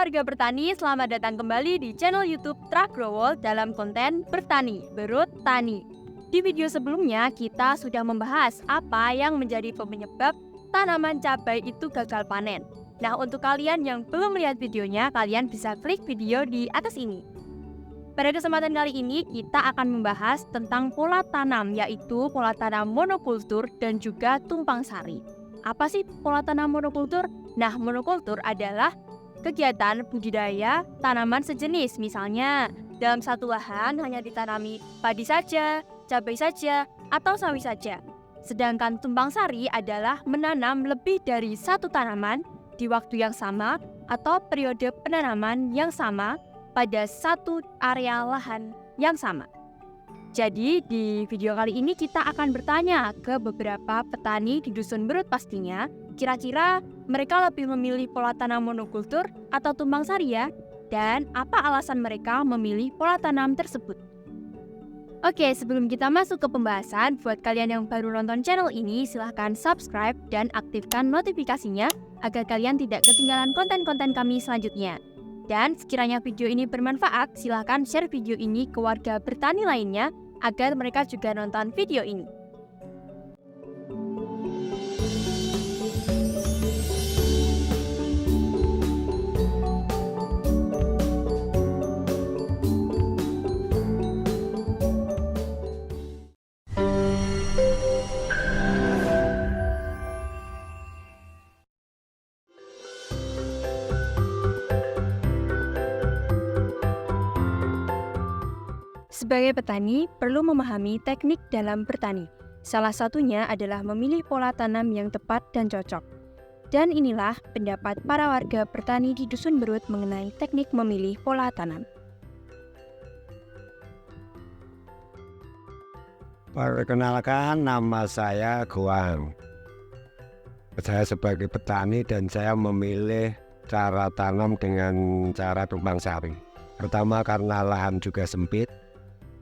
warga bertani, selamat datang kembali di channel YouTube Truk Growol dalam konten Bertani, Berut Tani. Di video sebelumnya, kita sudah membahas apa yang menjadi penyebab tanaman cabai itu gagal panen. Nah, untuk kalian yang belum melihat videonya, kalian bisa klik video di atas ini. Pada kesempatan kali ini, kita akan membahas tentang pola tanam, yaitu pola tanam monokultur dan juga tumpang sari. Apa sih pola tanam monokultur? Nah, monokultur adalah kegiatan budidaya tanaman sejenis. Misalnya, dalam satu lahan hanya ditanami padi saja, cabai saja, atau sawi saja. Sedangkan tumpang sari adalah menanam lebih dari satu tanaman di waktu yang sama atau periode penanaman yang sama pada satu area lahan yang sama. Jadi di video kali ini kita akan bertanya ke beberapa petani di Dusun Berut pastinya, kira-kira mereka lebih memilih pola tanam monokultur atau tumpang sari ya? Dan apa alasan mereka memilih pola tanam tersebut? Oke, sebelum kita masuk ke pembahasan, buat kalian yang baru nonton channel ini, silahkan subscribe dan aktifkan notifikasinya agar kalian tidak ketinggalan konten-konten kami selanjutnya. Dan sekiranya video ini bermanfaat, silahkan share video ini ke warga bertani lainnya agar mereka juga nonton video ini. Sebagai petani, perlu memahami teknik dalam bertani. Salah satunya adalah memilih pola tanam yang tepat dan cocok. Dan inilah pendapat para warga bertani di Dusun Berut mengenai teknik memilih pola tanam. Perkenalkan, nama saya Goang. Saya sebagai petani dan saya memilih cara tanam dengan cara tumpang sari. Pertama karena lahan juga sempit.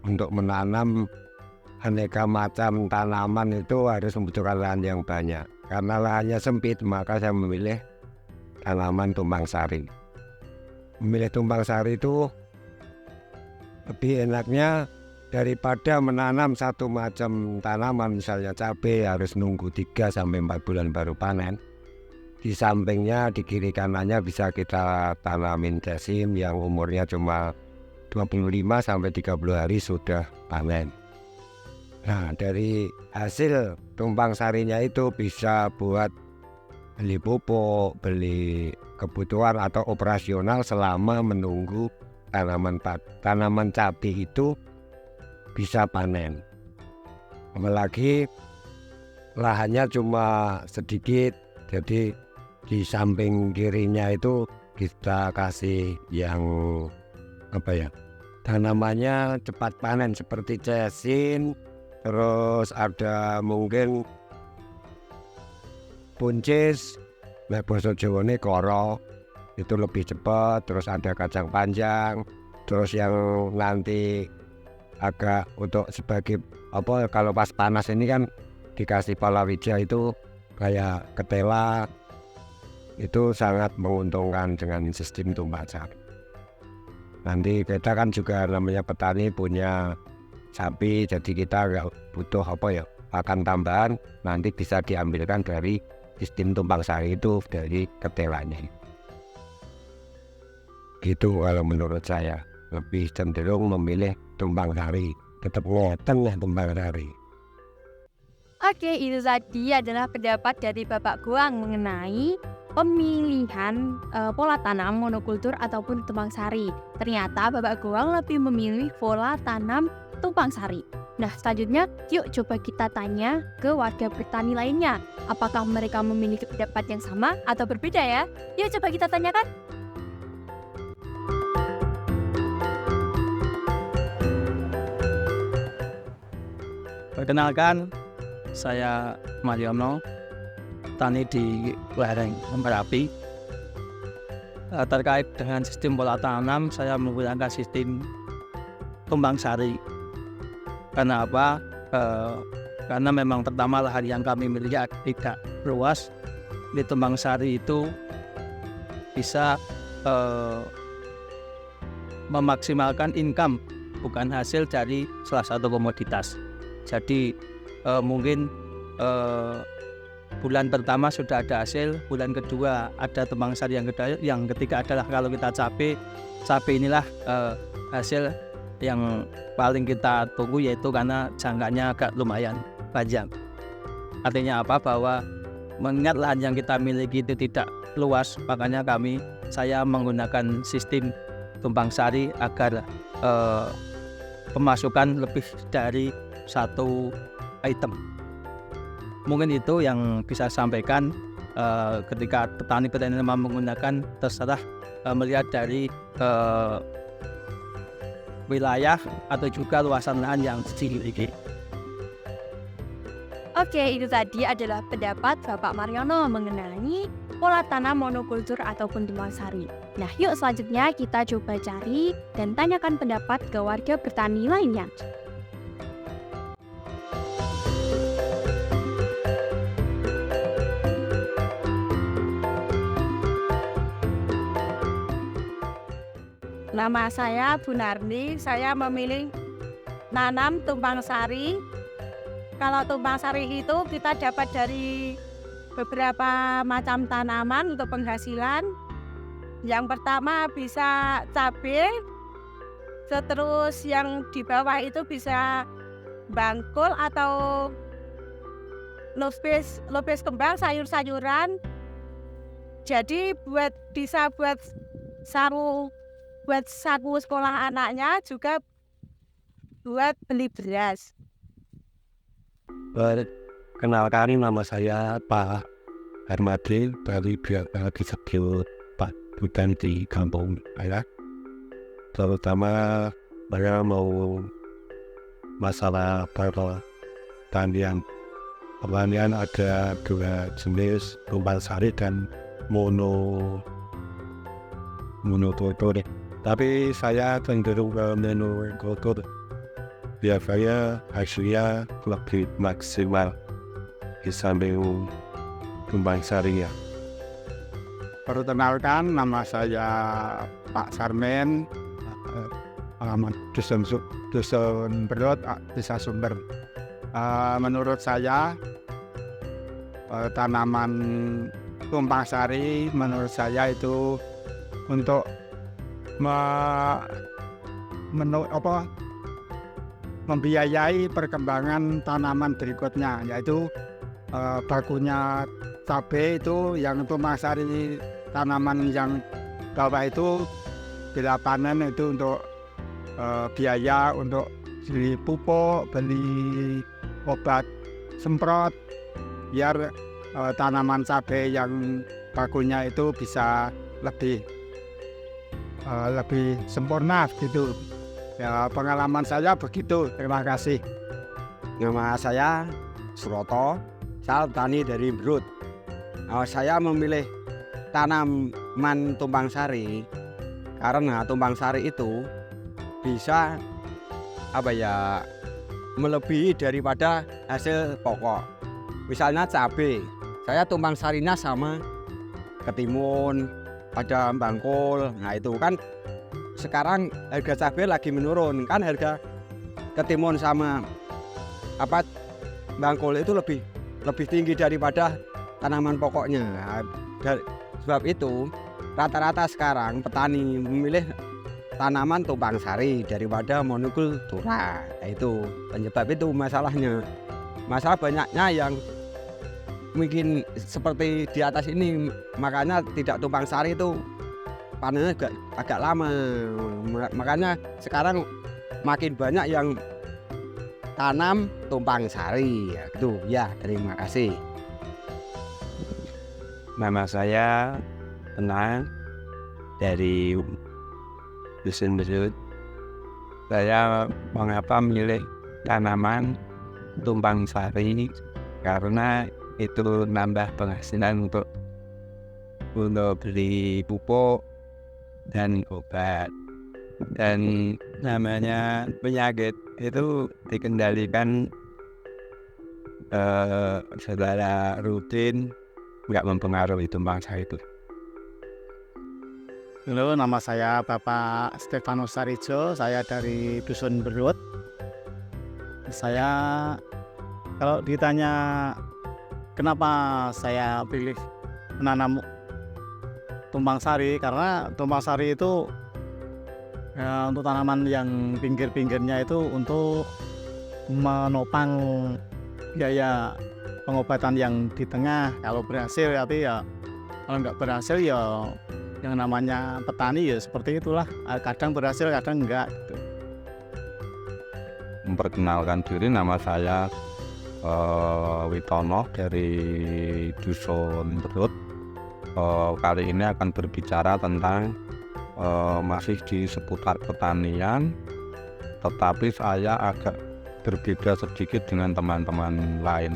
Untuk menanam aneka macam tanaman itu harus membutuhkan lahan yang banyak. Karena lahannya sempit, maka saya memilih tanaman tumpang sari. Memilih tumpang sari itu lebih enaknya daripada menanam satu macam tanaman. Misalnya cabai harus nunggu 3-4 bulan baru panen. Di sampingnya, di kiri kanannya bisa kita tanamin jasim yang umurnya cuma 25-30 hari sudah panen. Nah, dari hasil tumpang sarinya itu bisa buat beli pupuk, beli kebutuhan atau operasional selama menunggu tanaman cabai itu bisa panen. Apalagi lahannya cuma sedikit, jadi di samping kirinya itu kita kasih yang tanamannya cepat panen seperti jasin, terus ada mungkin buncis, bahasa Jawane koro, itu lebih cepat. Terus ada kacang panjang, terus yang nanti agak untuk sebagai kalau pas panas ini kan dikasih palawija itu kayak ketela, itu sangat menguntungkan dengan sistem tumpang sari. Nanti kita kan juga namanya petani punya sapi, jadi kita nggak butuh pakan tambahan, nanti bisa diambilkan dari sistem tumpang sari itu dari ketelanya. Gitu kalau menurut saya, lebih cenderung memilih tumpang sari, tetap ngeten ya tumpang sari. Oke, itu tadi adalah pendapat dari Bapak Goang mengenai pemilihan pola tanam monokultur ataupun tumpang sari. Ternyata Bapak Goang lebih memilih pola tanam tumpang sari. Nah, selanjutnya yuk coba kita tanya ke warga bertani lainnya. Apakah mereka memiliki pendapat yang sama atau berbeda ya? Yuk coba kita tanyakan. Perkenalkan, saya Mariono, petani di lereng Merapi. Terkait dengan sistem pola tanam, saya menggunakan sistem tumpang sari. Karena apa? Karena memang pertama lahan yang kami miliki tidak luas. Di tumpang sari itu bisa eh, memaksimalkan income, bukan hasil dari salah satu komoditas. Jadi mungkin bulan pertama sudah ada hasil, bulan kedua ada tumpang sari, yang ketiga adalah kalau kita cabai inilah hasil yang paling kita tunggu, yaitu karena jangkanya agak lumayan panjang. Artinya apa? Bahwa mengingat lahan yang kita miliki itu tidak luas, makanya saya menggunakan sistem tumpang sari agar pemasukan lebih dari satu item. Mungkin itu yang bisa sampaikan. Ketika petani-petani menggunakan, terserah melihat dari wilayah atau juga luasan lahan yang dimiliki. Oke, itu tadi adalah pendapat Bapak Mariono mengenai pola tanam monokultur ataupun tumpang sari. Nah, yuk selanjutnya kita coba cari dan tanyakan pendapat ke warga bertani lainnya. Nama saya Bu Narni, saya memilih nanam tumpang sari. Kalau tumpang sari itu kita dapat dari beberapa macam tanaman untuk penghasilan. Yang pertama bisa cabai, terus yang di bawah itu bisa bangkul atau lobes kembang, sayur-sayuran. Jadi bisa buat saku sekolah anaknya, juga buat beli beras. Kenalkan, nama saya Pak Hermadi dari biasa disebut Pak Budan di kampung saya. Terutama saya mau masalah pertanian. Pertanian ada dua jenis, tumpang sari dan monokultur. Tapi saya cenderung ke monokultur. Biasanya hasilnya lebih maksimal di samping tumpang sarinya. Perkenalkan, nama saya Pak Sarmen, alamat Dusun Berut, Desa Sumber. Menurut saya tanaman tumpang sari menurut saya itu untuk membiayai perkembangan tanaman berikutnya, yaitu bakunya cabai itu yang tumpang sari, tanaman yang bawah itu bila panen itu untuk biaya untuk beli pupuk, beli obat semprot, biar tanaman cabai yang bakunya itu bisa lebih sempurna gitu. Ya, pengalaman saya begitu. Terima kasih. Nama saya Suroto, saya petani dari Berut. Saya memilih tanaman tumpang sari karena tumpang sari itu bisa melebihi daripada hasil pokok. Misalnya cabai, saya tumpang sarinya sama ketimun, ada bangkul. Nah itu kan sekarang harga cabai lagi menurun, kan harga ketimun sama bangkul itu lebih tinggi daripada tanaman pokoknya. Nah, sebab itu rata-rata sekarang petani memilih tanaman tumpang sari daripada monokultur. Nah, itu penyebab itu masalahnya. Masalah banyaknya yang mungkin seperti di atas ini, makanya tidak tumpang sari itu panennya agak lama. Makanya sekarang makin banyak yang tanam tumpang sari. Gitu ya, terima kasih. Nama saya Tenang dari Dusun Berut. Saya mengapa memilih tanaman tumpang sari karena itu nambah penghasilan untuk beli pupuk dan obat. Dan namanya penyakit itu dikendalikan secara rutin, nggak mempengaruhi tumpang sari itu. Halo, nama saya Bapak Stefanus Sarijo, saya dari Dusun Berut. Saya kalau ditanya kenapa saya pilih menanam tumpang sari, karena tumpang sari itu ya, untuk tanaman yang pinggir-pinggirnya itu untuk menopang biaya pengobatan yang di tengah. Kalau berhasil tapi ya, kalau nggak berhasil ya yang namanya petani ya seperti itulah, kadang berhasil kadang enggak gitu. Memperkenalkan diri, nama saya Witono dari Dusun Berut. Kali ini akan berbicara tentang masih di seputar pertanian, tetapi saya agak berbeda sedikit dengan teman-teman lain.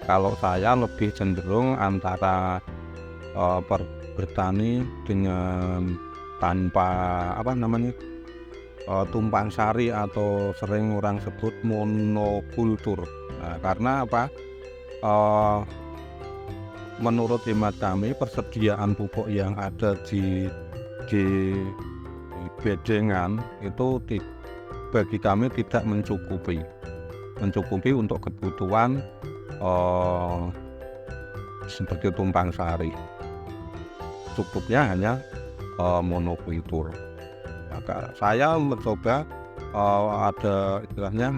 Kalau saya lebih cenderung antara bertani dengan tanpa tumpang sari atau sering orang sebut monokultur. Nah, karena apa? Menurut hemat kami persediaan pupuk yang ada di bedengan itu bagi kami tidak mencukupi untuk kebutuhan seperti tumpang sari. Cukupnya hanya monokultur. Maka saya mencoba ada istilahnya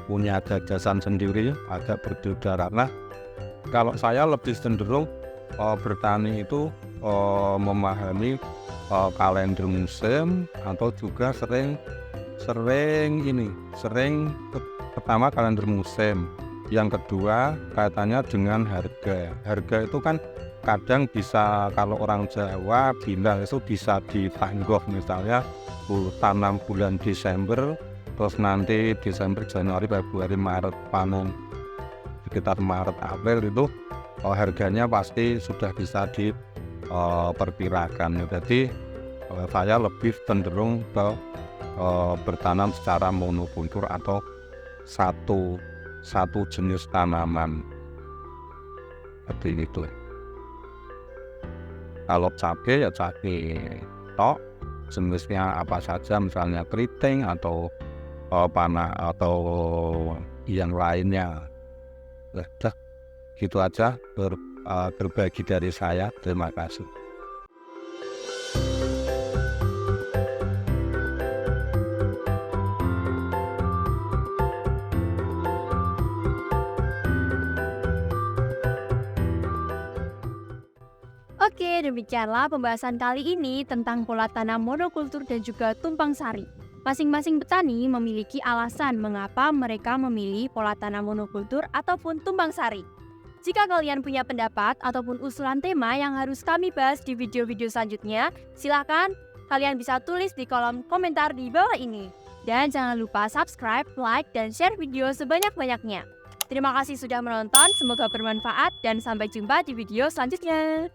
punya gagasan sendiri agak berbeda, karena kalau saya lebih cenderung bertani itu memahami kalender musim, atau juga sering pertama kalender musim, yang kedua kaitannya dengan harga itu kan kadang bisa, kalau orang Jawa bilang itu bisa ditangguh, misalnya tanam bulan Desember, terus nanti Desember, Januari, Februari, Maret panen, sekitar Maret April itu harganya pasti sudah bisa diperkirakan. Jadi saya lebih cenderung ke bertanam secara monokultur atau satu jenis tanaman seperti itu. Kalau cabai ya cabai tok, jenisnya apa saja, misalnya keriting atau panah atau yang lainnya. Udah gitu aja berbagi dari saya. Terima kasih. Oke, demikianlah pembahasan kali ini tentang pola tanam monokultur dan juga tumpang sari. Masing-masing petani memiliki alasan mengapa mereka memilih pola tanam monokultur ataupun tumpang sari. Jika kalian punya pendapat ataupun usulan tema yang harus kami bahas di video-video selanjutnya, silakan kalian bisa tulis di kolom komentar di bawah ini. Dan jangan lupa subscribe, like, dan share video sebanyak-banyaknya. Terima kasih sudah menonton, semoga bermanfaat dan sampai jumpa di video selanjutnya.